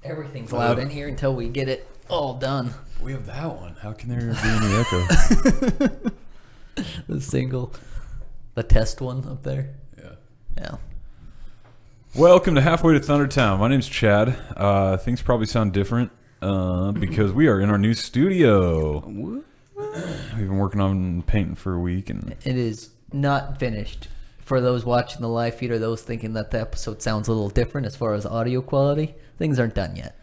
Everything's loud in here until we get it all done. We have that one. How can there be any echo? The test one up there. Yeah. Welcome to Halfway to Thundertown. My name's Chad. Things probably sound different because we are in our new studio. We've been working on painting for a week, and it is not finished. For those watching the live feed or those thinking that the episode sounds a little different as far as audio quality, things aren't done yet.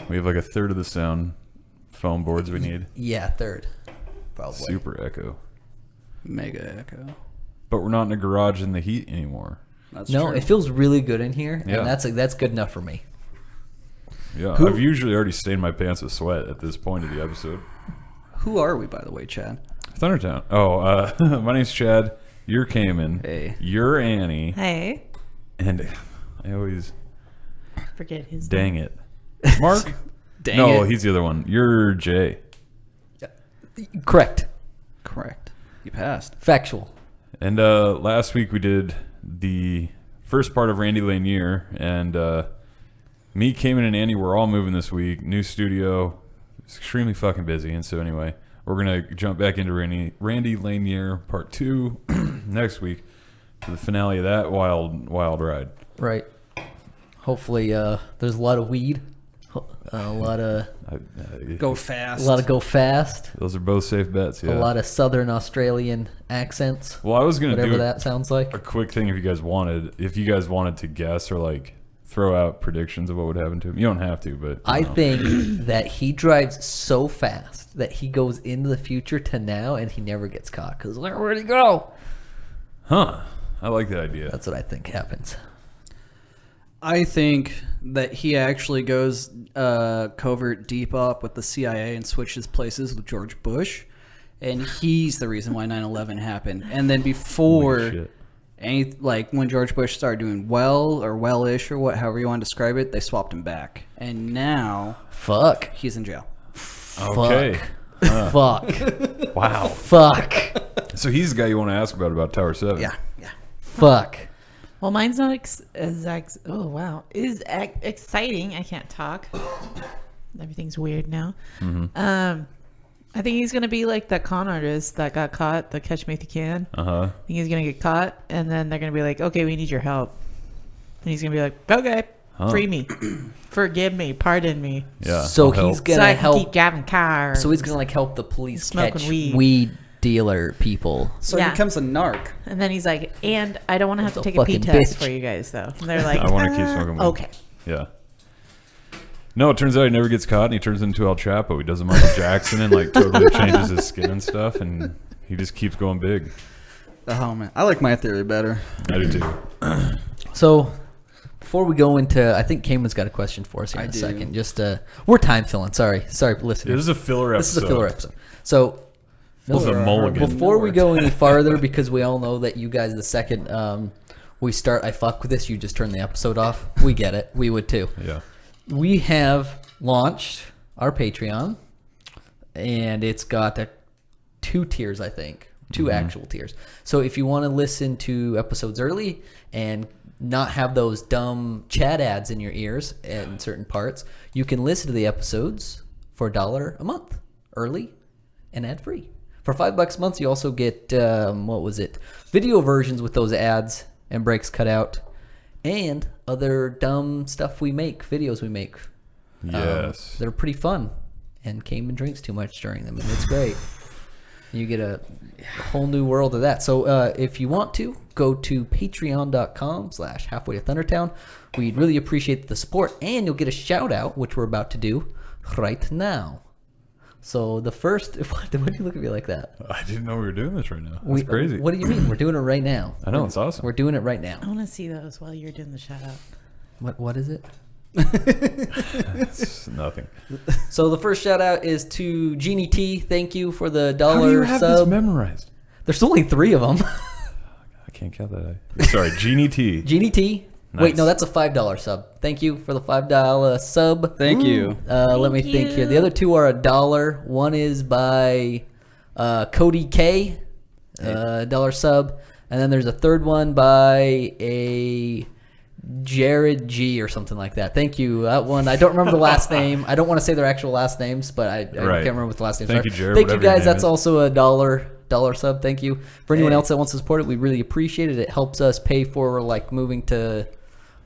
We have like a third of the sound foam boards we need. Yeah, third. Probably. Super echo. Mega echo. But we're not in a garage in the heat anymore. That's true. It feels really good in here, Yeah. and that's good enough for me. Yeah, I've usually already stained my pants with sweat at this point of the episode. Who are we, by the way, Chad? Thundertown. Oh, my name's Chad. You're Cayman. Hey. You're Annie. Hey. And I always Forget his dang name. it. Mark? Dang no, it. he's the other one. You're Jay. Correct. You passed. Factual. And last week we did the first part of Randy Lanier, and me, Cayman, and Andy were all moving this week. New studio. It's extremely fucking busy, and so anyway, we're going to jump back into Randy Lanier Part 2 next week for the finale of that wild ride. Right. Hopefully, there's a lot of weed. A lot of Go fast. go fast. Those are both safe bets, yeah. A lot of Southern Australian accents. Well, I was going to whatever do that sounds like. a quick thing if you guys wanted to guess or like throw out predictions of what would happen to him. You don't have to, but I think that he drives so fast that he goes into the future to now and he never gets caught. Because where'd he go? Huh. I like that idea. That's what I think happens. I think that he actually goes covert deep up with the CIA and switches places with George Bush. And he's the reason why 9/11 happened. And then before, when George Bush started doing well or well-ish or however you want to describe it, they swapped him back. And now, Fuck. he's in jail. Okay. Fuck. Wow. Fuck. So he's the guy you want to ask about Tower 7. Yeah. Fuck. Well, mine's not exciting. I can't talk. Everything's weird now. Mm-hmm. I think he's gonna be like that con artist that got caught, the Catch Me If You Can. Uh-huh. I think he's gonna get caught, and then they're gonna be like, "Okay, we need your help," and he's gonna be like, "Okay, free me, forgive me, pardon me." Yeah. So I'll help. he's So gonna I can help. keep driving cars. So he's gonna help the police Smoking catch weed. weed dealer people. So he Yeah. becomes a narc. And then he's like, "And I don't want to have to That's a take a pee fucking test bitch. for you guys, though." And they're like, I want to keep smoking weed. Okay. Yeah. No, it turns out he never gets caught, and he turns into El Chapo. He does a Michael Jackson and like totally changes his skin and stuff, and he just keeps going big. Oh, man. I like my theory better. I do too. So before we go into, I think Cayman's got a question for us here I in a do. second. Just we're time filling. Sorry, listeners. Yeah, this is a filler episode. This is a filler episode. So This is a mulligan. before we go any farther, because we all know that you guys, the second we start, I fuck with this, you just turn the episode off. We get it. We would too. Yeah. We have launched our Patreon, and it's got 2 tiers, I think. 2 actual tiers. So if you want to listen to episodes early and not have those dumb chat ads in your ears in certain parts, you can listen to the episodes for $1 a month, early and ad-free. For $5 a month, you also get, video versions with those ads and breaks cut out, and other dumb stuff we make, videos we make. Yes. They're pretty fun, and Cayman drinks too much during them, and it's great. You get a whole new world of that. So if you want to, go to patreon.com/halfway to Thundertown. We'd really appreciate the support, and you'll get a shout out, which we're about to do right now. So the first, why do you look at me like that? I didn't know we were doing this right now. That's crazy. What do you mean? We're doing it right now. I know, it's awesome. We're doing it right now. I want to see those while you're doing the shout out. What is it? It's nothing. So the first shout out is to Jeannie T. Thank you for the $1 How do you have sub. this memorized? There's only 3 of them. I can't count that. Sorry, Jeannie T. Jeannie T. Nice. Wait, no, that's a $5 sub. Thank you for the $5 sub. Thank you. Let me think here. The other 2 are $1. One is by Cody K. $1 sub. And then there's a third one by a Jared G or something like that. Thank you. That one, I don't remember the last name. I don't want to say their actual last names, but I can't remember what the last names are. Thank you, Jared. Thank you, whatever your guys. name That's is. also a $1 sub. Thank you. For anyone else that wants to support it, we really appreciate it. It helps us pay for like moving to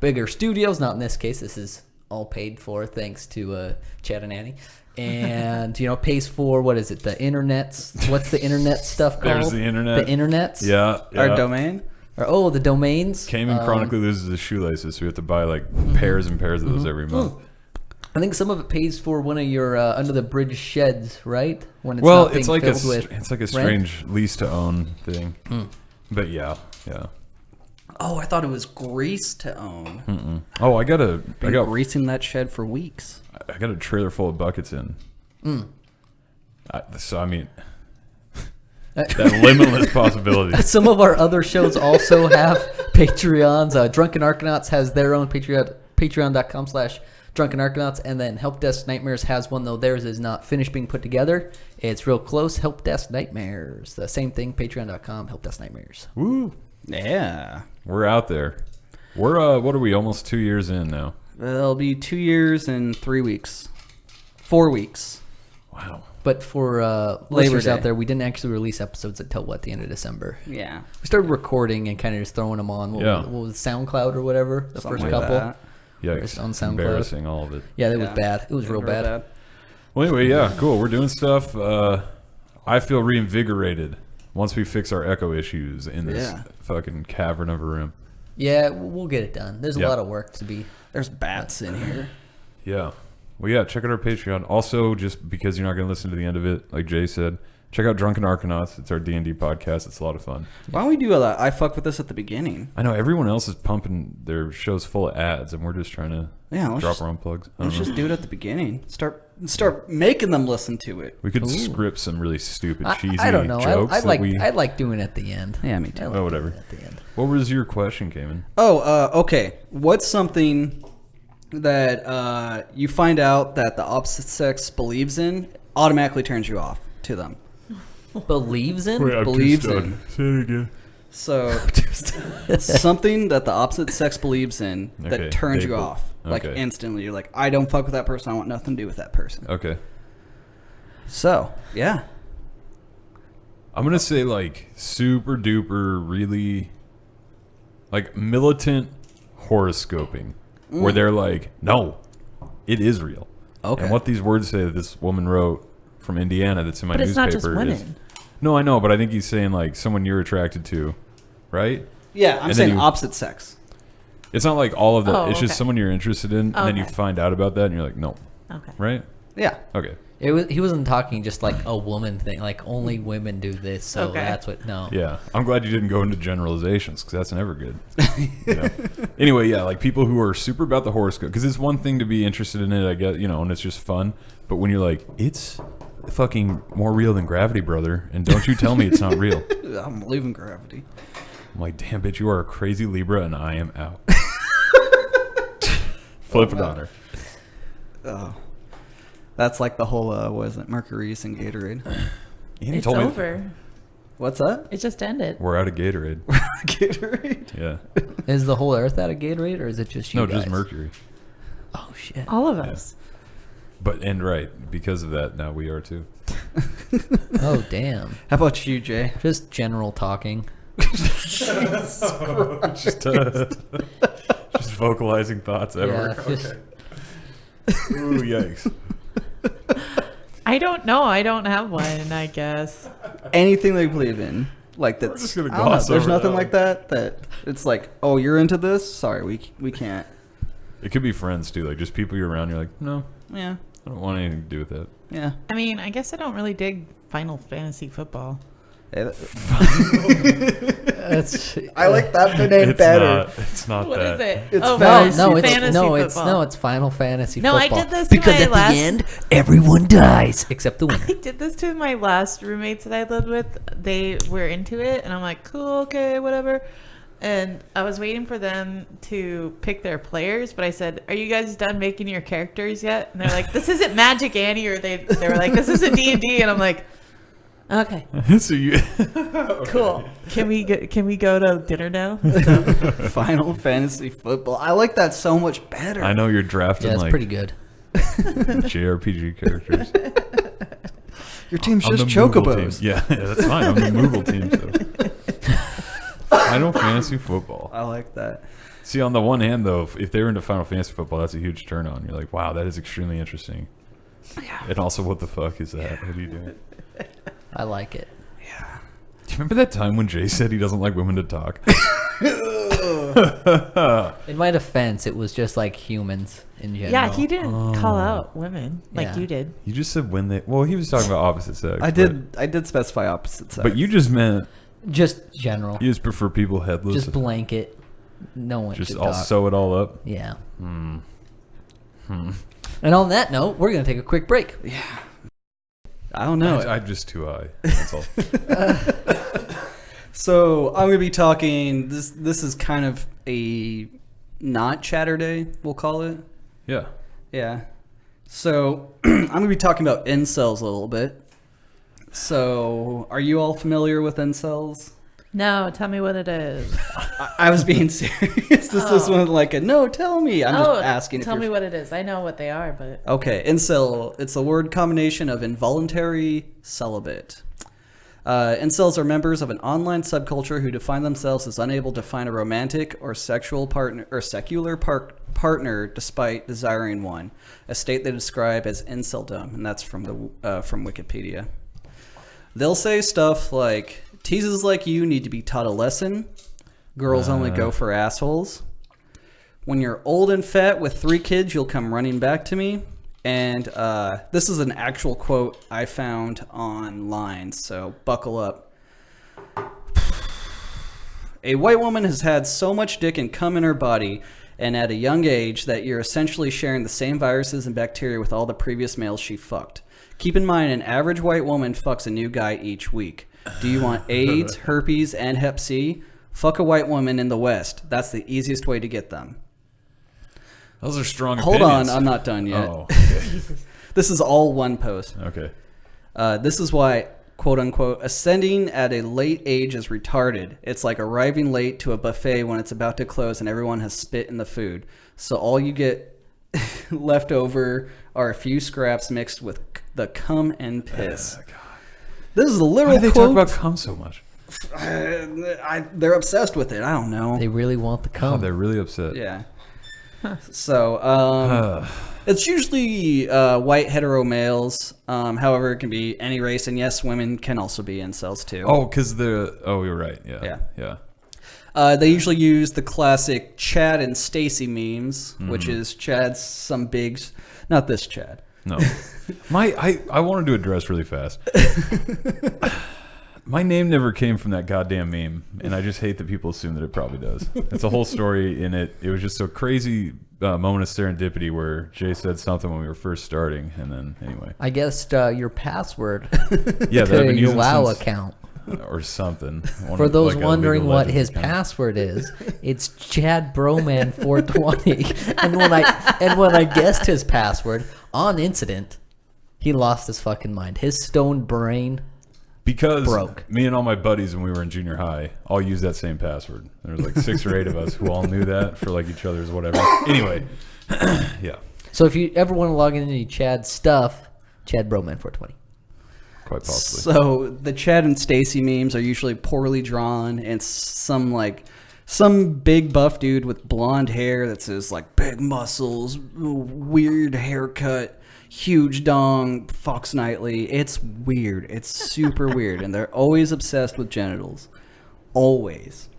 bigger studios. Not in this case. This is all paid for thanks to Chad and Annie. And pays for what is it? The internets. What's the internet stuff called? There's the internet. The internets. Yeah. Our domain. Or the domains. Cayman chronically loses his shoelaces, so we have to buy like pairs and pairs of those every month. I think some of it pays for one of your under the bridge sheds, right? When it's Well, not being it's like filled with it's like a rent. strange lease to own thing. But yeah. Oh, I thought it was grease to own. Oh, I got Greasing that shed for weeks. I got a trailer full of buckets in. So I mean, that limitless possibility. Some of our other shows also have Patreons. Drunken Arcanauts has their own Patreon.com/Drunken Arcanauts, and then Help Desk Nightmares has one, though theirs is not finished being put together. It's real close. Help Desk Nightmares, the same thing. Patreon.com Help Desk Nightmares. Woo! Yeah. We're out there. We're what are we? Almost 2 years in now. It'll be 2 years and 3 weeks. 4 weeks. Wow. But for listeners Day. out there, we didn't actually release episodes until the end of December. Yeah. We started recording and kind of just throwing them on. What was SoundCloud or whatever? The Something first like couple. that. Yikes. On SoundCloud. Embarrassing, all of it. Yeah, that was bad. It was real bad. Well, anyway, yeah, cool. We're doing stuff. I feel reinvigorated once we fix our echo issues in this fucking cavern of a room. Yeah, we'll get it done. There's a lot of work to be. There's bats in here. Yeah. Well, yeah, check out our Patreon. Also, just because you're not going to listen to the end of it, like Jay said, check out Drunken Arcanauts. It's our D&D podcast. It's a lot of fun. Why don't we do a I fuck with this at the beginning? I know everyone else is pumping their shows full of ads, and we're just trying to drop our own plugs. Let's just do it at the beginning. Start making them listen to it. We could script some really stupid, cheesy I don't know. jokes. I like doing it at the end. Yeah, me too. Oh, whatever. At the end. What was your question, Cayman? Okay. What's something that you find out that the opposite sex believes in automatically turns you off to them? Believes in? Believes in. Say it again. So, something that the opposite sex believes in that turns you off. Like instantly. You're like, I don't fuck with that person. I want nothing to do with that person. Okay. So, yeah. I'm going to say like super duper really like militant horoscoping where they're like, no, it is real. Okay. And what these words say that this woman wrote from Indiana that's in my But it's newspaper not just is... women. No, I know, but I think he's saying like someone you're attracted to, right? Yeah, I'm And saying then you- opposite sex. It's not like all of that. Oh, It's just okay. someone you're interested in, and then you Okay. find out about that, and you're like, no, Okay. right? Yeah. Okay. He wasn't talking just like a woman thing, like only women do this, so Okay. that's what. No. Yeah, I'm glad you didn't go into generalizations because that's never good. You know? Anyway, yeah, like people who are super about the horoscope, because it's one thing to be interested in it, I guess, and it's just fun. But when you're like, it's fucking more real than gravity, brother, and don't you tell me it's not real. I'm believing gravity. I'm like, damn, bitch, you are a crazy Libra, and I am out. Flip it on her. Oh. That's like the whole, what is it, Mercury's and Gatorade. Annie It's told me over. What's that? It just ended. we're out of Gatorade. Gatorade? Yeah. Is the whole Earth out of Gatorade, or is it just you No, guys? just Mercury. Oh shit. All of us. And right, because of that, now we are too. Oh damn. How about you, Jay? Just general talking. Just vocalizing thoughts ever. Yeah, just- Ooh, yikes. I don't know. I don't have one, I guess. Anything they believe in. Like that's, just gonna I don't know, gloss there's over nothing that like that it's like, oh, you're into this? Sorry, we can't. It could be friends too, like just people you're around. You're like, no, Yeah. I don't want anything to do with that. Yeah. I mean, I guess I don't really dig Final Fantasy football. Hey, That's. I like that name better. It's not What that. is it? It's oh, fantasy No, it's fantasy no, football. it's Final Fantasy No, I football. did this to because my at last- the end, everyone dies except the winner. I did this to my last roommates that I lived with. They were into it, and I'm like, cool, okay, whatever. And I was waiting for them to pick their players, but I said, "Are you guys done making your characters yet?" And they're like, "This isn't Magic, Annie," or they were like, "This isn't D&D," and I'm like, Okay. So you Cool. Can we go to dinner now? Final Fantasy football. I like that so much better. I know you're drafting Yeah, it's like pretty good. JRPG characters. Your team's I'm just the Moogle chocobos. team. Yeah, that's fine. I'm the Moogle team. So. Final Fantasy football. I like that. See, on the one hand, though, if they were into Final Fantasy football, that's a huge turn on. You're like, wow, that is extremely interesting. Yeah. And also, what the fuck is that? What are you doing? I like it. Yeah. Do you remember that time when Jay said he doesn't like women to talk? In my defense, it was just like humans in general. Yeah, he didn't call out women like Yeah. you did. You just said when they. Well, he was talking about opposite sex. I did specify opposite sex. But you just meant Just general. you just prefer people headless. Just blanket. No one Just should all talk. sew it all up. Yeah. And on that note, we're going to take a quick break. I don't know. I'm just too high. That's all. So I'm gonna be talking. This is kind of a not chatter day, we'll call it. Yeah. Yeah. So I'm gonna be talking about incels a little bit. So are you all familiar with incels? No, tell me what it is. I was being serious. This wasn't like a no. Tell me. I'm just asking. Tell me what it is. I know what they are, but Okay, incel. It's a word combination of involuntary celibate. Incels are members of an online subculture who define themselves as unable to find a romantic or sexual partner or secular partner despite desiring one, a state they describe as inceldom, and that's from Wikipedia. They'll say stuff like, teasers like you need to be taught a lesson, girls only go for assholes, when you're old and fat with 3 kids, you'll come running back to me. And this is an actual quote I found online, so buckle up. A white woman has had so much dick and cum in her body, and at a young age, that you're essentially sharing the same viruses and bacteria with all the previous males she fucked. Keep in mind, an average white woman fucks a new guy each week. Do you want AIDS, herpes, and Hep C? Fuck a white woman in the West. That's the easiest way to get them. Those are strong Hold opinions. on, I'm not done yet. Oh, okay. This is all one post. Okay. This is why, quote unquote, ascending at a late age is retarded. It's like arriving late to a buffet when it's about to close and everyone has spit in the food. So all you get left over are a few scraps mixed with the cum and piss. God. This is a Why literal do they quote. talk about cum so much? They're obsessed with it. I don't know. They really want the Oh, cum. they're really upset. Yeah. So, it's usually white hetero males. However, it can be any race, and yes, women can also be incels too. Oh, because you're right. Yeah. Yeah. They usually use the classic Chad and Stacy memes, which is Chad's some bigs, not this Chad. No. I wanted to address really fast. My name never came from that goddamn meme, and I just hate that people assume that it probably does. It's a whole story in it. It was just a crazy moment of serendipity where Jay said something when we were first starting, and then anyway. I guessed your password Yeah, that I've to been your using WoW since, account. or something. For those Like a wondering League of what Legends his account. password is, it's Chad Broman 420. and when I guessed his password on incident, he lost his fucking mind. His stone brain. Because broke. Me and all my buddies when we were in junior high all used that same password. There was like 6 or 8 of us who all knew that for like each other's whatever. Anyway, yeah, So if you ever want to log into Chad's stuff, Chad Broman 420. quite possibly. So the Chad and Stacy memes are usually poorly drawn, and some big buff dude with blonde hair that says like big muscles, weird haircut, huge dong, fucks nightly. It's weird. It's super weird, and they're always obsessed with genitals. Always.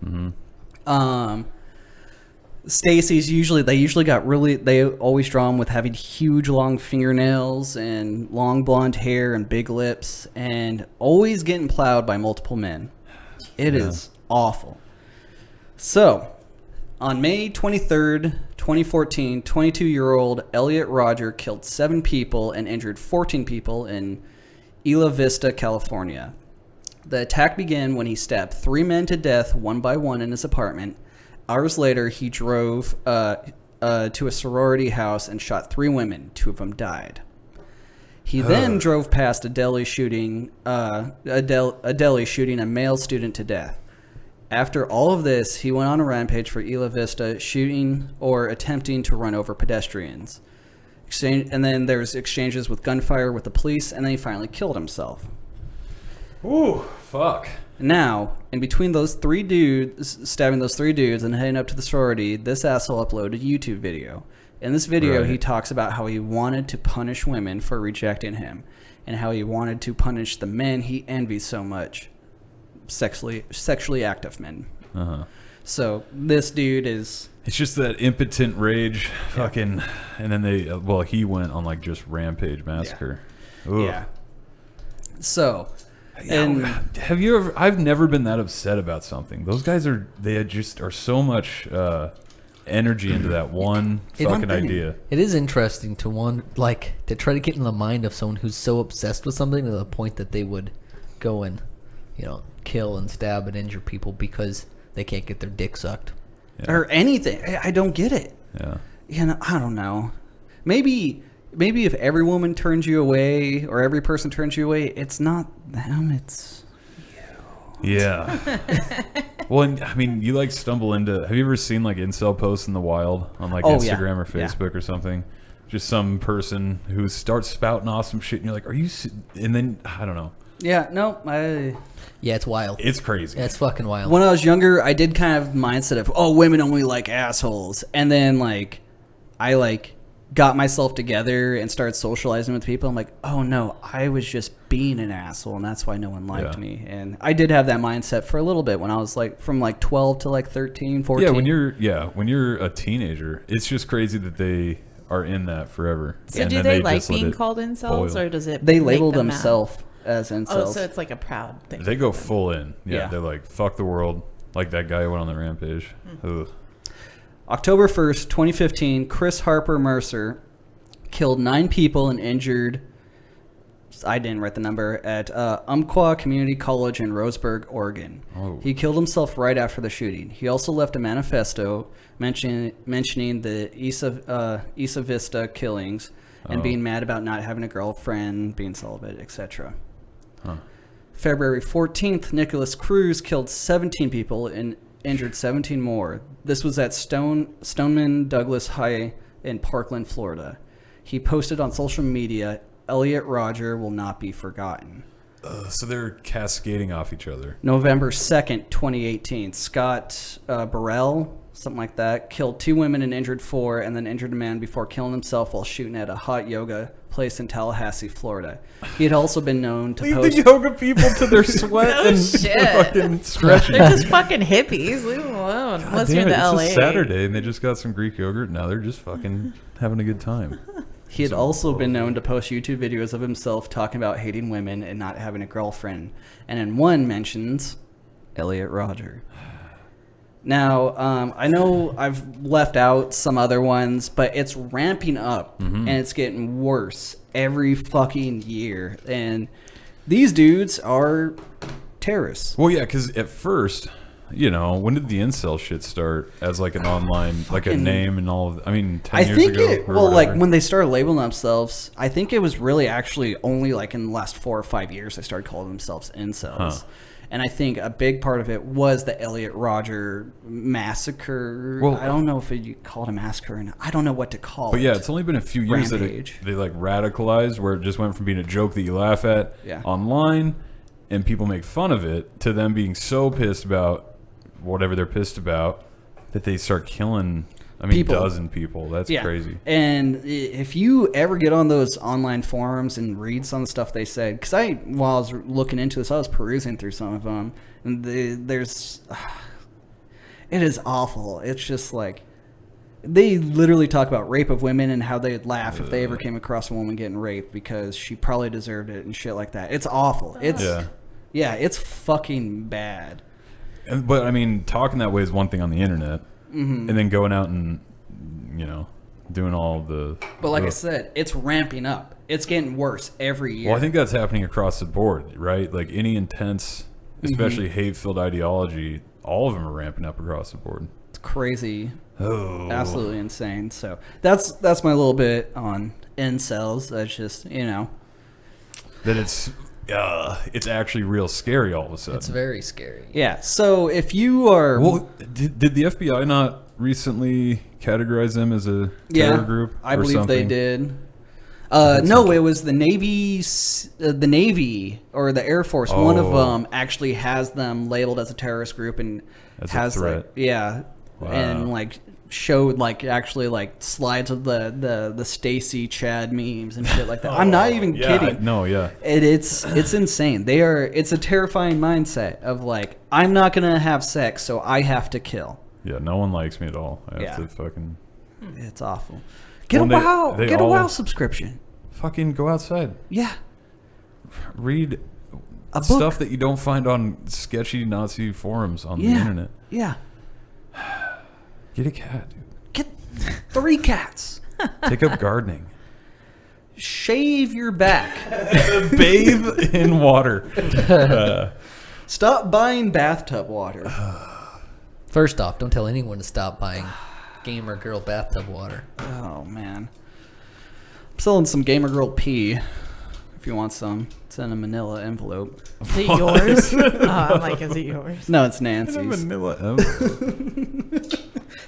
Stacy's they always draw them with having huge long fingernails and long blonde hair and big lips, and always getting plowed by multiple men. It is awful. So, on May 23rd, 2014, 22-year-old Elliot Roger killed 7 people and injured 14 people in Isla Vista, California. The attack began when he stabbed 3 men to death one by one in his apartment. Hours later, he drove to a sorority house and shot 3 women. 2 of them died. He then drove past a deli shooting a male student to death. After all of this, he went on a rampage for Isla Vista, shooting or attempting to run over pedestrians. And then there's exchanges with gunfire with the police, and then he finally killed himself. Ooh, fuck. Now, in between those 3 dudes, stabbing those 3 dudes and heading up to the sorority, this asshole uploaded a YouTube video. In this video, Right. he talks about how he wanted to punish women for rejecting him, and how he wanted to punish the men he envies so much, sexually active men. Uh-huh. So this dude is... It's just that impotent rage, fucking, and then he went on like just rampage massacre. Ugh. Yeah. So... And have you ever? I've never been that upset about something. Those guys are so much energy into that one fucking idea. It is interesting to try to get in the mind of someone who's so obsessed with something to the point that they would go and, kill and stab and injure people because they can't get their dick sucked. Yeah. Or anything. I don't get it. Yeah. I don't know. Maybe if every woman turns you away or every person turns you away, it's not them, it's you. Yeah. Well, and, I mean, you stumble into... Have you ever seen incel posts in the wild on Instagram or Facebook or something? Just some person who starts spouting off some shit and you're like, are you... And then, I don't know. Yeah, no, Yeah, it's wild. It's crazy. Yeah, it's fucking wild. When I was younger, I did kind of mindset of, women only like assholes. And then, I got myself together and started socializing with people. I'm like, oh no, I was just being an asshole, and that's why no one liked me. And I did have that mindset for a little bit when I was from 12 to 13, 14. When you're a teenager, it's just crazy that they are in that forever. So and do then they just like let being it called incels, boil. or does it? They make label them mad? themselves as incels. Oh, so it's like a proud thing. They go full in. Yeah. They're like, fuck the world. Like that guy who went on the rampage. Ugh. October 1st, 2015, Chris Harper Mercer killed 9 people and injured, I didn't write the number, at Umpqua Community College in Roseburg, Oregon. Oh. He killed himself right after the shooting. He also left a manifesto mentioning the Isa Vista killings and being mad about not having a girlfriend, being celibate, etc. Huh. February 14th, Nicholas Cruz killed 17 people and injured 17 more. This was at Stoneman Douglas High in Parkland, Florida. He posted on social media, Elliot Rodger will not be forgotten. So they're cascading off each other. November 2nd, 2018, Scott Burrell, something like that, killed 2 women and injured 4, and then injured a man before killing himself while shooting at a hot yoga place in Tallahassee, Florida. He had also been known to Leave post... the yoga people to their sweat No and shit. fucking stretching. They're just fucking hippies. Leave them alone. Unless you're in the LA. It's a Saturday and they just got some Greek yogurt. Now they're just fucking having a good time. He had also been known to post YouTube videos of himself talking about hating women and not having a girlfriend. And in one mentions Elliot Rodger. Now, I know I've left out some other ones, but it's ramping up and it's getting worse every fucking year. And these dudes are terrorists. Well, yeah, because at first, when did the incel shit start as an online, a name and all of 10 I years think ago? when they started labeling themselves, I think it was really actually only in the last 4 or 5 years they started calling themselves incels. Huh. And I think a big part of it was the Elliot Rodger massacre. Well, I don't know if you call it a massacre, and I don't know what to call it. But yeah, it's only been a few years Rampage. that they radicalized, where it just went from being a joke that you laugh at online and people make fun of it, to them being so pissed about whatever they're pissed about that they start killing people. dozen people. That's crazy. And if you ever get on those online forums and read some of the stuff they said, because while I was looking into this, I was perusing through some of them, and it is awful. It's just they literally talk about rape of women and how they'd laugh if they ever came across a woman getting raped because she probably deserved it and shit like that. It's awful. It's fucking bad. But talking that way is one thing on the internet, and then going out and doing all the. But like I said, it's ramping up. It's getting worse every year. Well, I think that's happening across the board, right? Any intense, especially hate-filled ideology, all of them are ramping up across the board. It's crazy. Oh, Absolutely insane. So that's my little bit on incels. That's just that it's actually real scary all of a sudden. It's very scary. Yeah. So if you are, Well, did the FBI not recently categorize them as a terror group? I or believe something? they did. No, it was the Navy or the Air Force. One of them actually has them labeled as a terrorist group and As a has threat. like, and like showed like actually like slides of the Stacy Chad memes and shit like that. I'm not even kidding. It's insane. It's a terrifying mindset of like, I'm not gonna have sex, so I have to kill. Yeah, no one likes me at all. I have Yeah. to fucking It's awful. Get a all- WoW subscription. fucking go outside. Yeah. Read A book. stuff that you don't find on sketchy Nazi forums on the internet. Yeah. Get a cat, dude. Get 3 cats. Take up gardening. Shave your back. Bathe in water. Stop buying bathtub water. First off, don't tell anyone to stop buying gamer girl bathtub water. Oh, man. I'm selling some Gamer Girl pee. If you want some, it's in a manila envelope. Is it yours? I'm like, is it yours? No, it's In a Nancy's. vanilla envelope.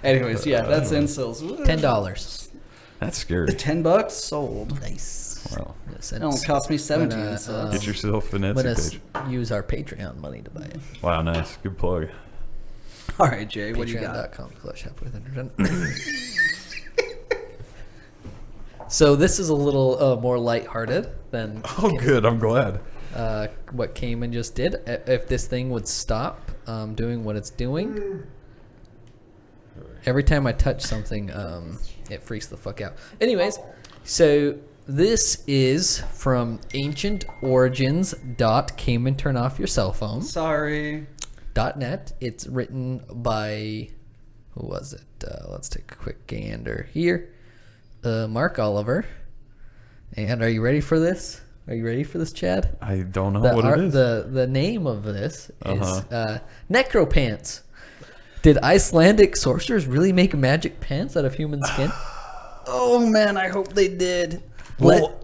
Anyways, yeah, that's incels. $10. That's scary. $10 sold. Nice. Wow. It only cost me 17. Gonna, So. Get yourself an Let Etsy us page. use our Patreon money to buy it. Wow, nice. Good plug. All right, Jay, what do you got? Patreon.com/halfwaythinternet. So this is a little more lighthearted than Oh, good. I'm glad. what Cayman just did. If this thing would stop doing what it's doing, every time I touch something, it freaks the fuck out. Anyways, so this is from ancientorigins.Cayman turn off your cell phone Sorry. .net. It's written by, who was it? Let's take a quick gander here. Mark Oliver. And are you ready for this? Are you ready for this, Chad? I don't know what it is. The name of this is Necropants. Did Icelandic sorcerers really make magic pants out of human skin? Oh, man, I hope they did.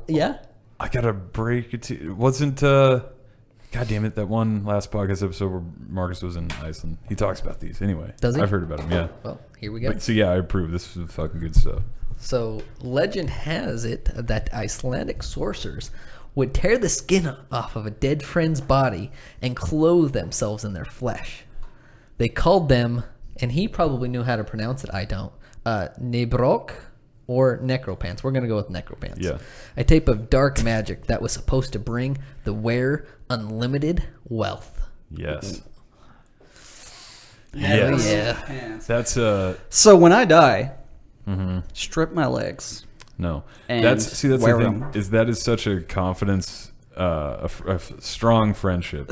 Yeah? I gotta break it to you. Wasn't God damn it, that one last podcast episode where Marcus was in Iceland. He talks about these anyway. Does he? I've heard about them, yeah. Well, here we go. But, so yeah, I approve. This is fucking good stuff. So, legend has it that Icelandic sorcerers would tear the skin off of a dead friend's body and clothe themselves in their flesh. They called them, and he probably knew how to pronounce it, I don't, Nebrok or Necropants. We're going to go with Necropants. Yeah. A type of dark magic that was supposed to bring the wearer unlimited wealth. Yes. Hell Yes. yeah. That's So when I die, strip my legs. no. And That's the wear thing 'em. is that is such a confidence, a strong friendship,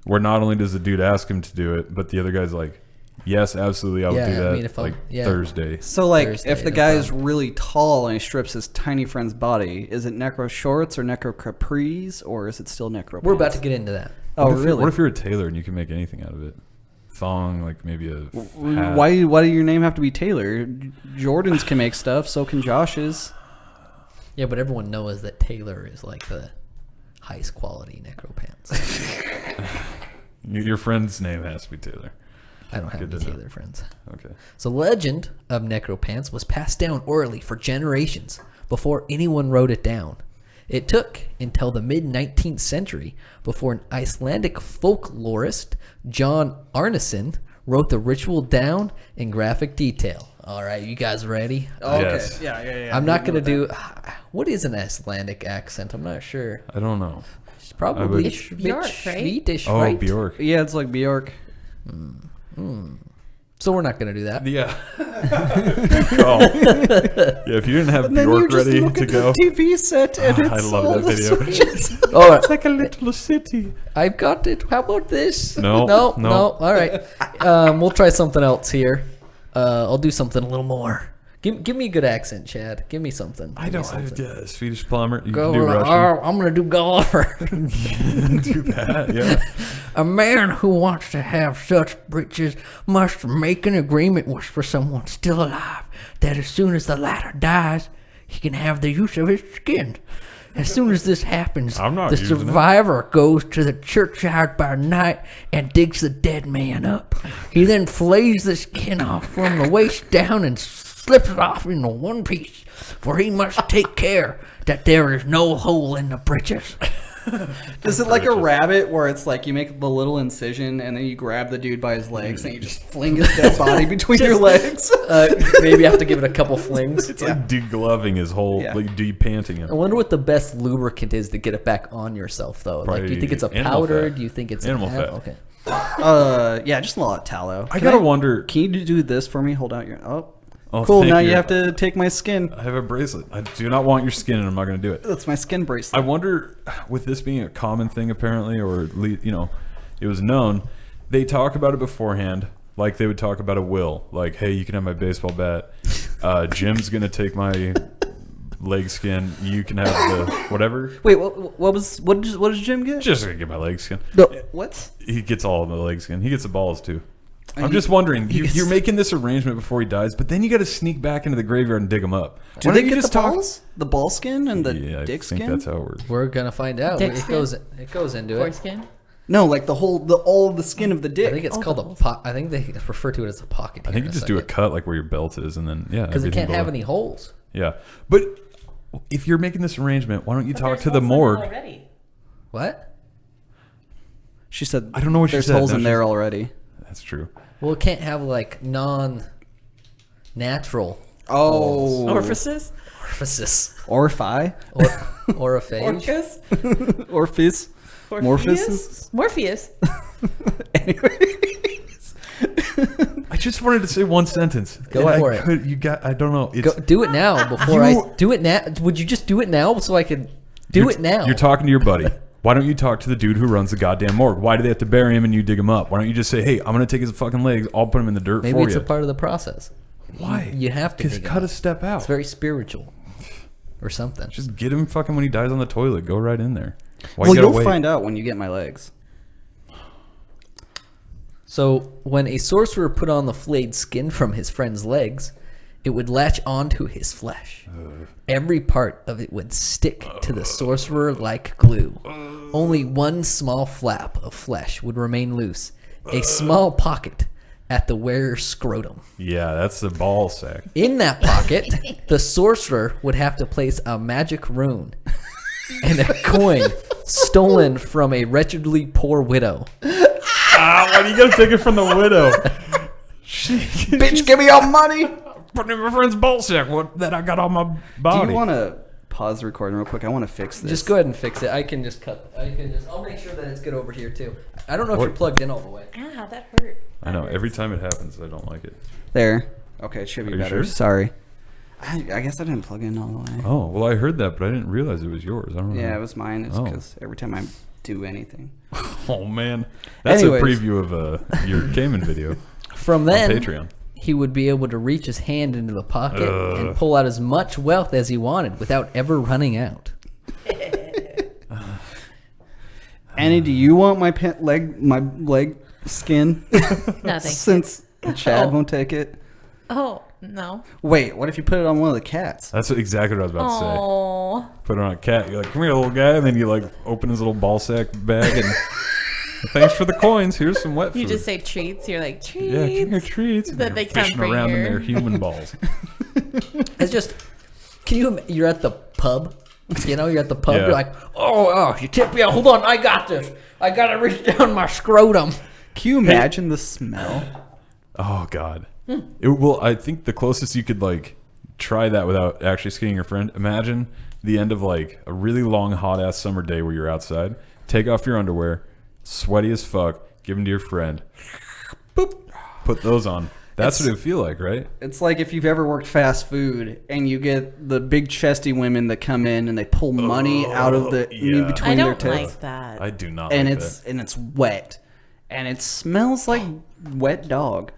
where not only does the dude ask him to do it, but the other guy's like, yes, absolutely, I'll Yeah, do that. I mean, if I'm- yeah. Thursday. So, like, Thursday, if the no guy's problem. really tall and he strips his tiny friend's body, is it necro shorts or necro capris, or is it still necro? We're about pants? to get into that. Oh, What if really? What if you're a tailor and you can make anything out of it? Thong, like maybe a hat. Why do your name have to be Taylor? Jordan's can make stuff, so can Josh's. Yeah, but everyone knows that Taylor is like the highest quality Necropants. Your friend's name has to be Taylor. I don't have Good any to know. Taylor friends. Okay. So legend of Necropants was passed down orally for generations before anyone wrote it down. It took until the mid-19th century before an Icelandic folklorist, John Arneson, wrote the ritual down in graphic detail. All right, you guys ready? Oh, okay. Yes. Yeah. I'm not going to do... What is an Icelandic accent? I'm not sure. I don't know. It's probably would- It's Bjork, right? Swedish, Oh, right? Bjork. Yeah, it's like Bjork. So we're not going to do that. Yeah. Oh. Yeah, if you didn't have Bjork ready to go. TV set and I love that video. All right. like a little city. I've got it. How about this? No, no. no. All right. We'll try something else here. I'll do something a little more. Give me a good accent, Chad. Give me something. I Give me don't. something. Swedish plumber. You Go can do Russian. I'm gonna do golfer. do that. Yeah. A man who wants to have such breeches must make an agreement with someone still alive that as soon as the latter dies, he can have the use of his skin. As soon as this happens, I'm not the using it. survivor goes to the churchyard by night and digs the dead man up. He then flays the skin off from the waist down and slips it off into one piece, for he must take care that there is no hole in the breeches. Is it like a rabbit where it's like you make the little incision and then you grab the dude by his legs and you just fling his dead body between your legs? Maybe you have to give it a couple flings. It's like degloving his whole, like de-panting him. I wonder what the best lubricant is to get it back on yourself, though. Like, do you think it's a Animal powder? fat. Do you think it's Animal fat. Okay. Yeah, just a lot of tallow. I gotta wonder. Can you do this for me? Hold out your. Oh, Cool. thank Now you. you have to take my skin. I have a bracelet. I do not want your skin, and I'm not going to do it. That's my skin bracelet. I wonder, with this being a common thing apparently, or at least, it was known, they talk about it beforehand, like they would talk about a will. Like, hey, you can have my baseball bat. Jim's going to take my leg skin. You can have the whatever. Wait, what does Jim get? Just going to get my leg skin. What? He gets all of the leg skin. He gets the balls, too. I'm just wondering, you're making this arrangement before he dies, but then you got to sneak back into the graveyard and dig him up. Do they get the balls? The ball skin and the Yeah, dick I think skin? that's how it works. We're gonna find out. Dick It skin? goes into it. Foreskin. No, like all the skin of the dick. I think it's called a I think they refer to it as a pocket. I think you just do a cut like where your belt is, and then because it everything can't have below. any holes. Yeah, but if you're making this arrangement, why don't you talk to the morgue? What? She said. I don't know what she there's said. holes No, in she- there already. That's true. Well, it can't have like non-natural Oh. Orifices. orifices Orphi. or oriphage. Orcus. Orpheus. Morpheus. Morpheus. Anyways. I just wanted to say one sentence. Go and for I it. I don't know. It's, Do it now before I do it now. Would you just do it now so I could do it now? You're talking to your buddy. Why don't you talk to the dude who runs the goddamn morgue? Why do they have to bury him and you dig him up? Why don't you just say, hey, I'm going to take his fucking legs. I'll put him in the dirt Maybe for it's you. a part of the process. Why? You have to Because dig cut him a step out. It's very spiritual, or something. Just get him fucking when he dies on the toilet. Go right in there. Why Well, you gotta you'll wait? find out when you get my legs. So when a sorcerer put on the flayed skin from his friend's legs, it would latch onto his flesh. Every part of it would stick to the sorcerer like glue. Only one small flap of flesh would remain loose, a small pocket at the wearer's scrotum. Yeah, that's the ball sack. In that pocket, the sorcerer would have to place a magic rune and a coin stolen from a wretchedly poor widow. Why do you gotta take it from the widow? Bitch, give me your money. Put it in my friend's ball sack that I got on my body. Do you want to pause the recording real quick? I want to fix this. Just go ahead and fix it. I can just cut. I'll make sure that it's good over here too. I don't know if you're plugged in all the way. Ah, that hurt. I know. Every time it happens, I don't like it. There. Okay, it should be Are you better. sure? Sorry. I guess I didn't plug in all the way. Oh, well, I heard that, but I didn't realize it was yours. I don't know. Yeah, it was mine. It's Oh. because every time I do anything. Oh, man. That's Anyways. a preview of your Cayman video From on then, Patreon. he would be able to reach his hand into the pocket and pull out as much wealth as he wanted without ever running out. Annie, do you want my leg skin? No, thank you. Since Chad Oh. won't take it. Oh, no. Wait, what if you put it on one of the cats? That's exactly what I was about to say. Oh. Put it on a cat. You're like, come here, little guy. And then you, like, open his little ball sack bag and thanks for the coins. Here's some wet food. You just say treats. You're like, treats. yeah, give me your treats. And That you're they come fishing bring around in your- their human balls. It's just, you're at the pub. You're at the pub. Yeah. You're like, oh, you tip me out. Hold on, I got this. I gotta reach down my scrotum. Can you imagine the smell? Oh God. It will. I think the closest you could like try that without actually skinning your friend. Imagine the end of like a really long hot ass summer day where you're outside. Take off your underwear, sweaty as fuck. Give them to your friend. Boop. Put those on. That's what it would feel like, right? It's like if you've ever worked fast food and you get the big chesty women that come in and they pull money out of the yeah. in between I their don't tits. like that. I do not. And like it's wet. And it smells like wet dog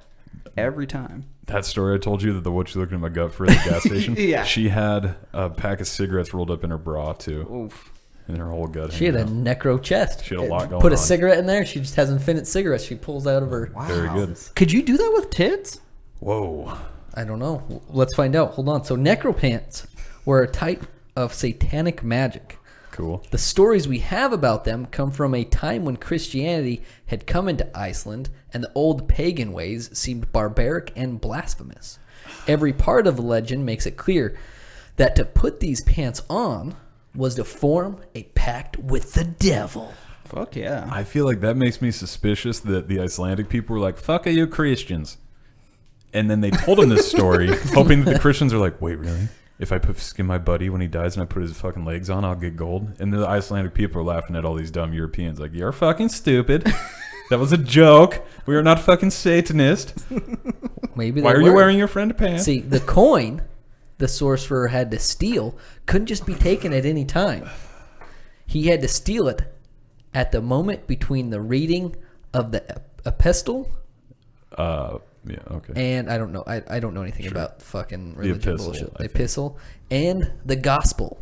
every time. that story I told you that the witch looking at my gut for at the gas station. Yeah. She had a pack of cigarettes rolled up in her bra too, Oof. and her whole gut. She had a hanging out. necro chest. She had a lot going Put a on. cigarette in there. She just has infinite cigarettes. She pulls out of her. Wow. Very good. Could you do that with tits? Whoa. I don't know. Let's find out. Hold on. So necropants were a type of satanic magic cool. The stories we have about them come from a time when Christianity had come into Iceland and the old pagan ways seemed barbaric and blasphemous. Every part of the legend makes it clear that to put these pants on was to form a pact with the devil. Fuck yeah. I feel like that makes me suspicious that the Icelandic people were like, fuck you Christians. And then they told him this story, hoping that the Christians are like, wait, really? If I skin my buddy when he dies and I put his fucking legs on, I'll get gold? And the Icelandic people are laughing at all these dumb Europeans like, you're fucking stupid. That was a joke. We are not fucking Satanists. Maybe Why they are you were. wearing your friend pants? See, the coin the sorcerer had to steal couldn't just be taken at any time. He had to steal it at the moment between the reading of the epistle. Yeah, okay. And I don't know. I don't know anything about fucking religion epistle, bullshit. I The think. epistle and the gospel.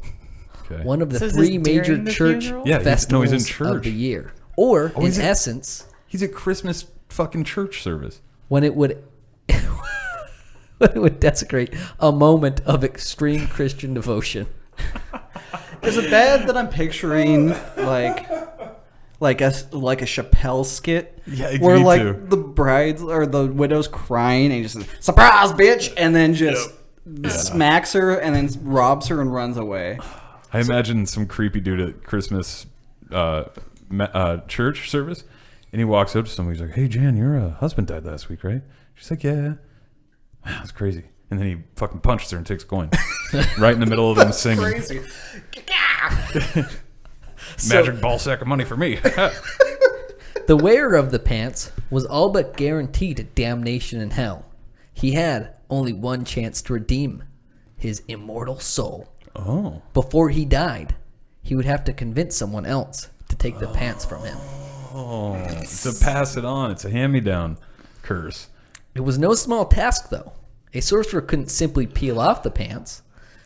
Okay. One of the So is three this major during the church funeral? Yeah, festivals he's in church. of the year. Or, in is it- essence, He's at Christmas fucking church service. when it would when it would desecrate a moment of extreme Christian devotion. Is it bad that I'm picturing like a Chappelle skit? Yeah, where me like too. the brides or the widow's crying and he just surprise bitch and then just smacks her and then robs her and runs away. I imagine some creepy dude at Christmas church service, and he walks up to somebody. He's like, "Hey, Jan, your husband died last week, right?" She's like, "Yeah." That's crazy. And then he fucking punches her and takes a coin right in the middle of them singing. Crazy. Magic ball sack of money for me. The wearer of the pants was all but guaranteed damnation in hell. He had only one chance to redeem his immortal soul. Oh. Before he died, he would have to convince someone else to take the pants from him. Oh. To pass it on. It's a hand-me-down curse. It was no small task, though. A sorcerer couldn't simply peel off the pants.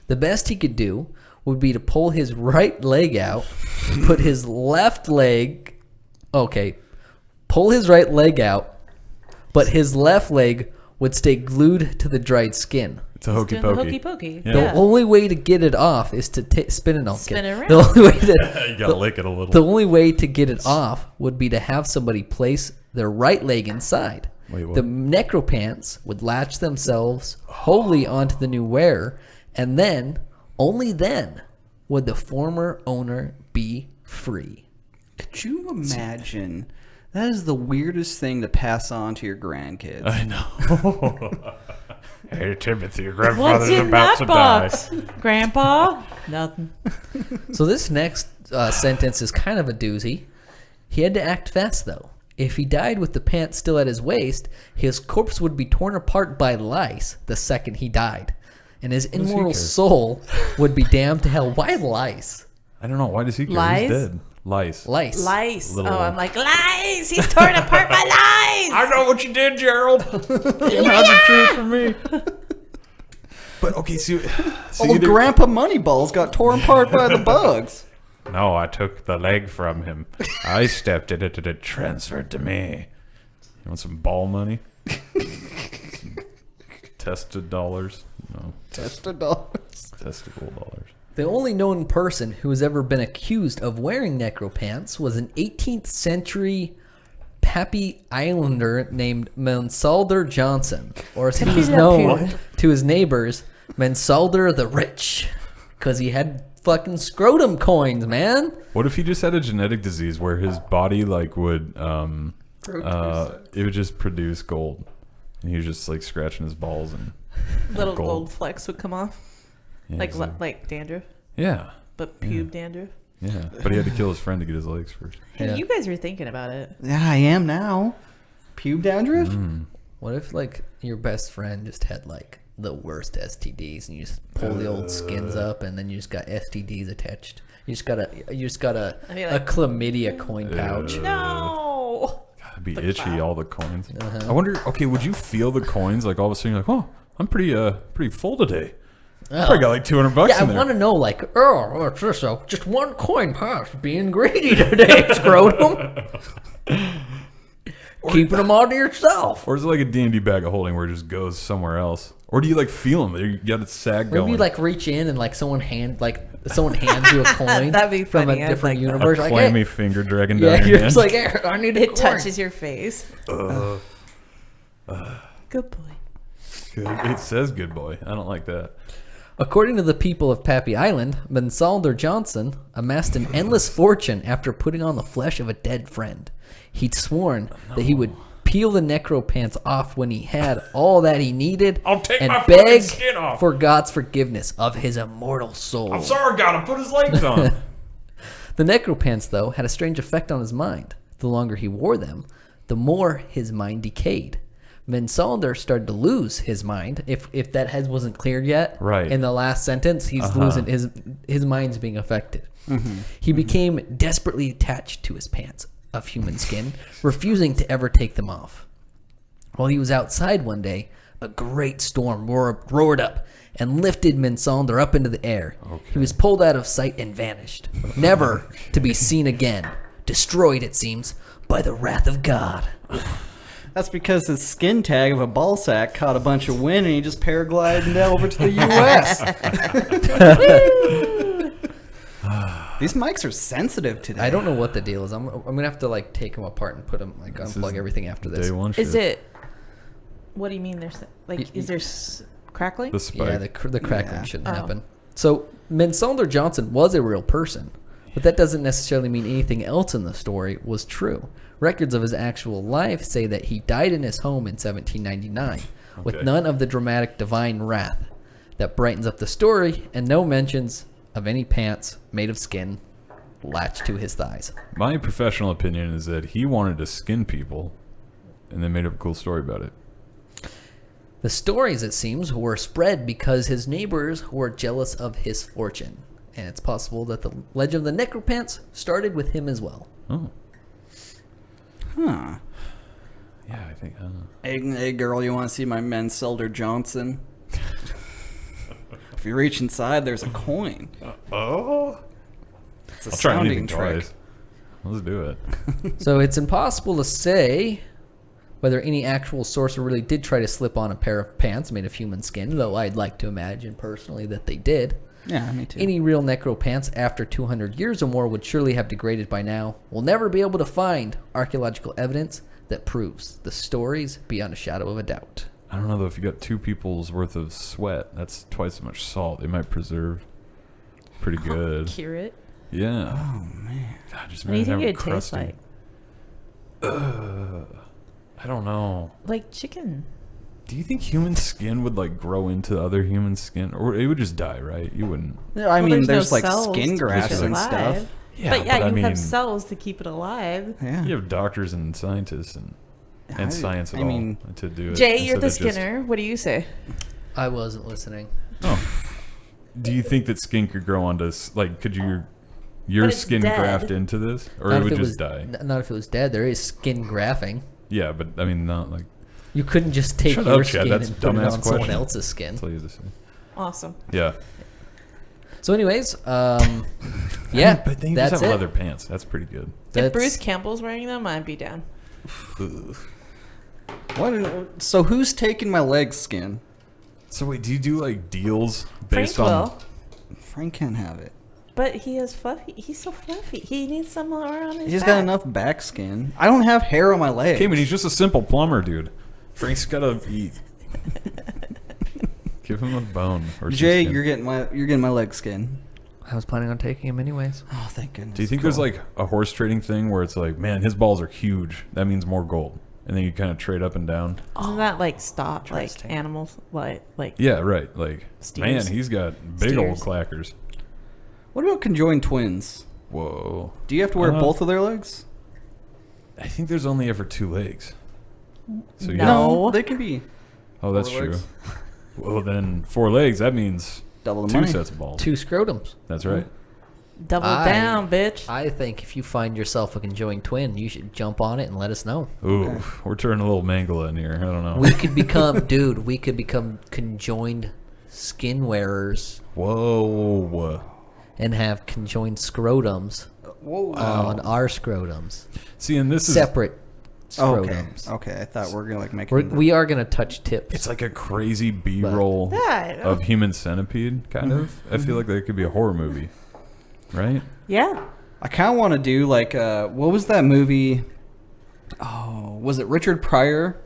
The best he could do would be to pull his right leg out, put his left leg... Okay, pull his right leg out, but his left leg would stay glued to the dried skin. It's a hokey Doing the pokey. hokey pokey. Yeah. The only way to get it off is to spin it. Spin it around. The only way to You gotta lick it a little. the only way to get it off would be to have somebody place their right leg inside. Wait, what? The necropants would latch themselves wholly onto the new wearer, and then, only then, would the former owner be free. Could you imagine? That is the weirdest thing to pass on to your grandkids. I know. Hey, Timothy, your What's grandfather's in about that to box, Grandpa? Nothing. So this next sentence is kind of a doozy. He had to act fast, though. If he died with the pants still at his waist, his corpse would be torn apart by lice the second he died. And his immortal care? soul would be damned to hell. Why lice? I don't know. Why does he care? Lies? He's dead. Lice. Lice. Lice. Little- Oh, I'm like, lice! He's torn apart by lice! I know what you did, Gerald. You held the truth from me. But okay, see Old Grandpa Moneyballs got torn apart by the bugs. No, I took the leg from him. I stepped in it and it transferred to me. You want some ball money? Some tested dollars? No, Tested dollars. testicle dollars. The only known person who has ever been accused of wearing necropants was an 18th century Pappy Islander named Mensalder Johnson, or as he was known to his neighbors, Mensalder the Rich, because he had fucking scrotum coins, man. What if he just had a genetic disease where his body like would it would just produce gold, and he was just like scratching his balls and Little gold. gold flecks would come off. yeah, Like he's like dandruff, yeah, but pube dandruff. yeah. But he had to kill his friend to get his legs first. Hey, Yeah. you guys are thinking about it. Yeah, I am now. Pube dandruff? What if like your best friend just had like the worst STDs and you just pull the old skins up and then you just got STDs attached? You just got a I mean, like- chlamydia coin pouch. No. It'd be itchy, all the coins. Uh-huh. I wonder. Okay, would you feel the coins like all of a sudden? You're like, oh, I'm pretty full today. Oh. Probably got like $200 Yeah, I in there. want to know, like, what's this? Just one coin past being greedy today, scrotum. Keeping them all to yourself. Or is it like a D&D bag of holding where it just goes somewhere else? Or do you like feel them? You got a sag Maybe going. you like reach in and like someone hands you a coin That'd be from a funny. I'd different like that. universe. a Like, clammy hey, finger dragging yeah, down you're your just hand. like, hey, I need a It coin. touches your face. Good boy. Good. It says good boy. I don't like that. According to the people of Pappy Island, Mensalder Johnson amassed an endless fortune after putting on the flesh of a dead friend. He'd sworn that he would peel the necropants off when he had all that he needed I'll take and my fucking beg skin off. for God's forgiveness of his immortal soul. I'm sorry, God. I put his legs on. The necropants, though, had a strange effect on his mind. The longer he wore them, the more his mind decayed. Mensalder started to lose his mind. If that head wasn't cleared yet, Right. in the last sentence, he's losing his mind's being affected. He became desperately attached to his pants of human skin, refusing to ever take them off. While he was outside one day, a great storm roared up and lifted Mensalder up into the air. He was pulled out of sight and vanished, never to be seen again. Destroyed, it seems, by the wrath of God. That's because his skin tag of a ball sack caught a bunch of wind and he just paraglided over to the U.S. These mics are sensitive today. I don't know what the deal is. I'm gonna have to like take them apart and put them like unplug everything after this. Day one Is shit. it? What do you mean? There's like, is there crackling? The spike. Yeah, the crackling Yeah. shouldn't Oh. happen. So Mensalder Johnson was a real person, but that doesn't necessarily mean anything else in the story was true. Records of his actual life say that he died in his home in 1799, with Okay. none of the dramatic divine wrath that brightens up the story, and no mentions of any pants made of skin latched to his thighs. My professional opinion is that he wanted to skin people and then made up a cool story about it. The stories, it seems, were spread because his neighbors were jealous of his fortune, and it's possible that the legend of the necropants started with him as well. Oh. Huh. Yeah, I think. Hey, girl, you want to see my Mensalder Johnson? If you reach inside, there's a coin. Oh. It's a I'll try sounding anything trick. twice. Let's do it. So it's impossible to say whether any actual sorcerer really did try to slip on a pair of pants made of human skin, though I'd like to imagine personally that they did. Yeah, me too. Any real necropants after 200 years or more would surely have degraded by now. We'll never be able to find archaeological evidence that proves the stories beyond a shadow of a doubt. I don't know though. If you got 2 people's worth of sweat, that's twice as much salt. They might preserve pretty good. Cure it. Yeah. Oh, man. God, just What do you imagine think having it tastes crusty. like? I don't know. Like chicken. Do you think human skin would like grow into other human skin, or it would just die? Right? You wouldn't. Yeah, I Well, mean, no there's like cells to skin keep grafts it and alive. stuff. Yeah, but yeah, I you mean, have cells to keep it alive. Yeah. you have doctors and scientists and science at I all mean, to do it. Jay, you're the instead of just- Skinner. What do you say? I wasn't listening. Oh. Do you think that skin could grow onto like? Could your But it's skin dead. graft into this, or Not it if would it just was, die? Not if it was dead. There is skin grafting. Yeah, but I mean, not like. You couldn't just take Shut your up, Chad. skin That's and a put it dumbass on someone question. else's skin. I'll tell you this. Awesome. Yeah. So anyways, yeah, But then you that's just have it. leather pants. That's pretty good. If That's- Bruce Campbell's wearing them, I'd be down. What? So who's taking my leg skin? So wait, do you do like deals based Frank on? will. Frank can't have it. But he has fluffy. He's so fluffy. He needs some around his He's back. got enough back skin. I don't have hair on my legs. Okay, but he's just a simple plumber, dude. Frank's gotta eat. Give him a bone. Or some Jay, skin. you're getting my leg skin. I was planning on taking him anyways. Oh, thank goodness. Do you think there's like a horse trading thing where it's like, man, his balls are huge. That means more gold, and then you kind of trade up and down. Isn't that like stop like Interesting. animals like Yeah, right. Like, Steers. man, he's got big old Steers. clackers. What about conjoined twins? Whoa. Do you have to wear Uh, both of their legs? I think there's only ever 2 legs. So yeah. No. they can be Oh, that's 4 true. legs. Well, then 4 legs. That means Double the 2 money. sets of balls. 2 scrotums. That's right. double I- down, bitch. I think if you find yourself a conjoined twin, you should jump on it and let us know. Ooh, Okay. we're turning a little Mangala in here. I don't know. We could become, dude, we could become conjoined skin wearers Whoa. and have conjoined scrotums Whoa. on our scrotums. See, and this is Separate scrotums. Okay. I thought we were gonna like make. We are gonna touch tips. It's like a crazy B-roll Yeah, I know. of Human Centipede, kind of. I feel like that could be a horror movie, right? Yeah. I kind of want to do like what was that movie? Oh, was it Richard Pryor,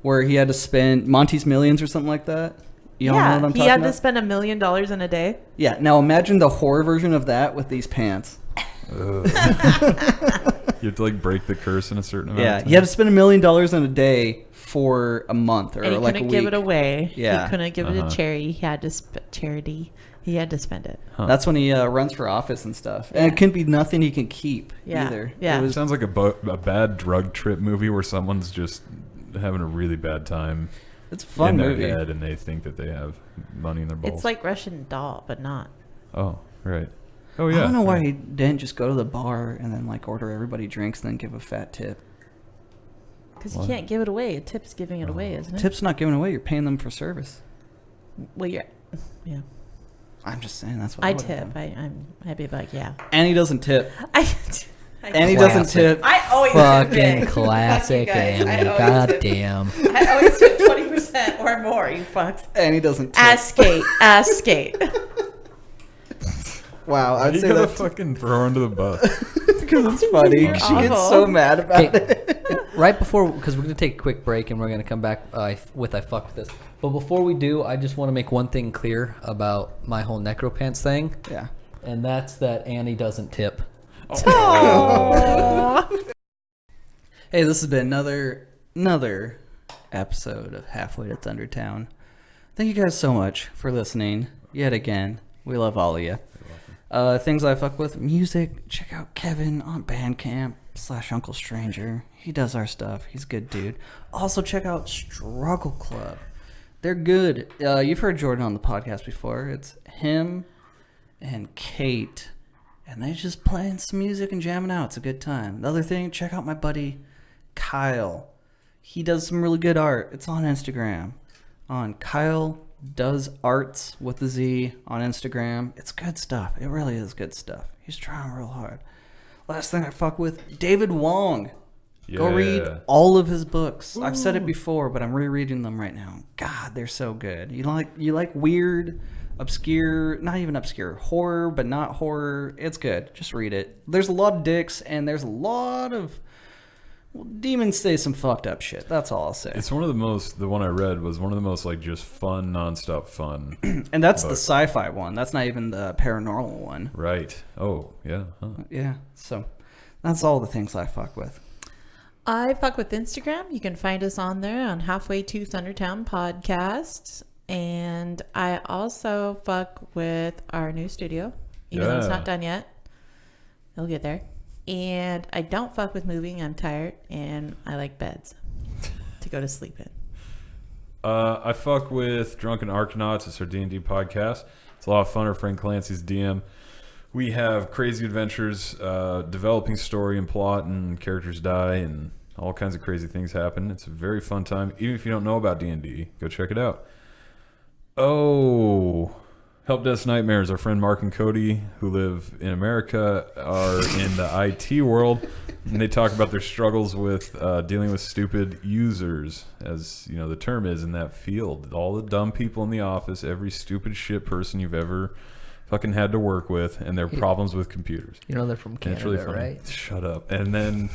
where he had to spend Monty's Millions or something like that? You all know what I'm talking he had about? to spend $1 million in a day. Yeah. Now imagine the horror version of that with these pants. You have to like break the curse in a certain amount. Yeah, of time. he had to spend $1 million in a day for a month or And he like a couldn't week. give it away. Yeah. He couldn't give it to charity. He had to charity. He had to spend it. Huh. That's when he runs for office and stuff, and it couldn't be nothing he can keep either. Yeah. It sounds like a bad drug trip movie where someone's just having a really bad time It's a fun in their movie. head and they think that they have money in their balls. It's like Russian doll, but not. Oh, right. Oh, yeah. I don't know why right. he didn't just go to the bar and then like order everybody drinks and then give a fat tip. Because you can't give it away. A tip's giving it away, isn't it? Tip's not giving away; you're paying them for service. Well, yeah. I'm just saying that's what I would've tip. done. I'd be like, yeah. And he doesn't tip. And he Classic. doesn't tip. I always Fucking tip. classic, Fuck you guys. Andy. I always God tip. damn. I always tip 20% or more. You fucks. And he doesn't tip. Ass skate. Ass skate. Wow, Why I'd do you say gotta that's fucking throw her under the bus? because it's funny. You're She gets awful. so mad about Okay. it. Right before, because we're going to take a quick break and we're going to come back with I fuck with this. But before we do, I just want to make one thing clear about my whole necropants thing. Yeah. And that's that Annie doesn't tip. Hey, this has been another episode of Halfway to Thundertown. Thank you guys so much for listening yet again. We love all of you. Things I fuck with, music. Check out Kevin on Bandcamp /Uncle Stranger. He does our stuff. He's a good dude. Also check out Struggle Club. They're good. You've heard Jordan on the podcast before. It's him and Kate, and they just playing some music and jamming out. It's a good time. The other thing, check out my buddy Kyle. He does some really good art. It's on Instagram. On Kyle Does Arts with a Z on Instagram. It's good stuff. It really is good stuff. He's trying real hard. Last thing I fuck with, David Wong. Go read all of his books. I've said it before, but I'm rereading them right now. God, they're so good. You like weird, obscure, not even obscure, horror, but not horror. It's good. Just read it. There's a lot of dicks, and there's a lot of demons say some fucked up shit. That's all I'll say. It's one of the most, the one I read was one of the most like just fun, nonstop fun. And that's the sci-fi one. That's not even the paranormal one. Right. Oh, yeah. Huh. Yeah. So that's all the things I fuck with. I fuck with Instagram. You can find us on there on Halfway to Thundertown Podcast. And I also fuck with our new studio, even though it's not done yet. It'll get there. And I don't fuck with moving. I'm tired, and I like beds to go to sleep in. I fuck with Drunken Arcanauts. It's our D&D podcast. It's a lot of fun. Our friend Clancy's DM. We have crazy adventures, developing story and plot, and characters die, and all kinds of crazy things happen. It's a very fun time. Even if you don't know about D&D, go check it out. Oh, Help Desk Nightmares. Our friend Mark and Cody, who live in America, are in the IT world, and they talk about their struggles with dealing with stupid users, as you know the term is in that field. All the dumb people in the office, every stupid shit person you've ever fucking had to work with, and their problems with computers. You know they're from And it's really Canada, fun. right? Shut up. And then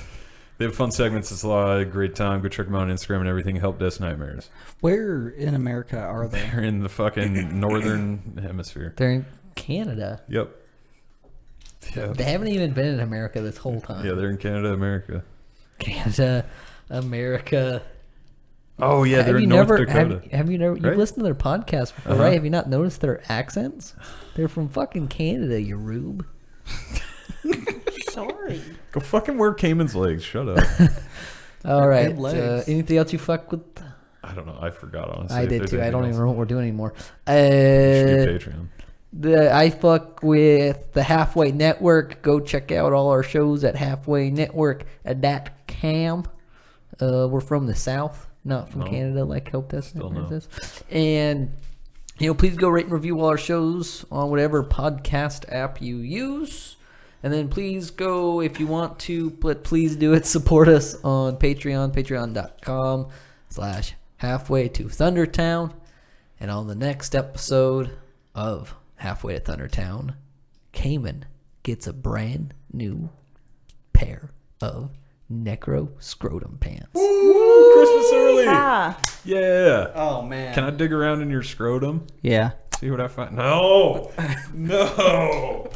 they have fun segments. It's a lot of great time. Go check them out on Instagram and everything. Help Desk Nightmares. Where in America are they? They're in the fucking northern hemisphere. They're in Canada. Yep. Yeah. They haven't even been in America this whole time. Yeah, they're in Canada, America. Canada, America. Oh yeah, they're in North Dakota. Have you never? Right? You've listened to their podcast before, right? Have you not noticed their accents? They're from fucking Canada, you rube. Sorry. Go fucking wear Cayman's legs. Shut up. All right. good legs. Anything else you fuck with? I don't know. I forgot honestly. I if did there's too. I anything don't even else. know what we're doing anymore. It should be Patreon. I fuck with the Halfway Network. Go check out all our shows at halfwaynetwork.com. We're from the South, not from Canada, like Help Desk Still Nightmares no. is. And please go rate and review all our shows on whatever podcast app you use. And then please go, if you want to, but please do it. Support us on Patreon, patreon.com/halfway to Thundertown. And on the next episode of Halfway to Thundertown, Cayman gets a brand new pair of Necro Scrotum pants. Woo! Christmas early. Ah. Yeah. Oh man. Can I dig around in your scrotum? Yeah. See what I find? No. No.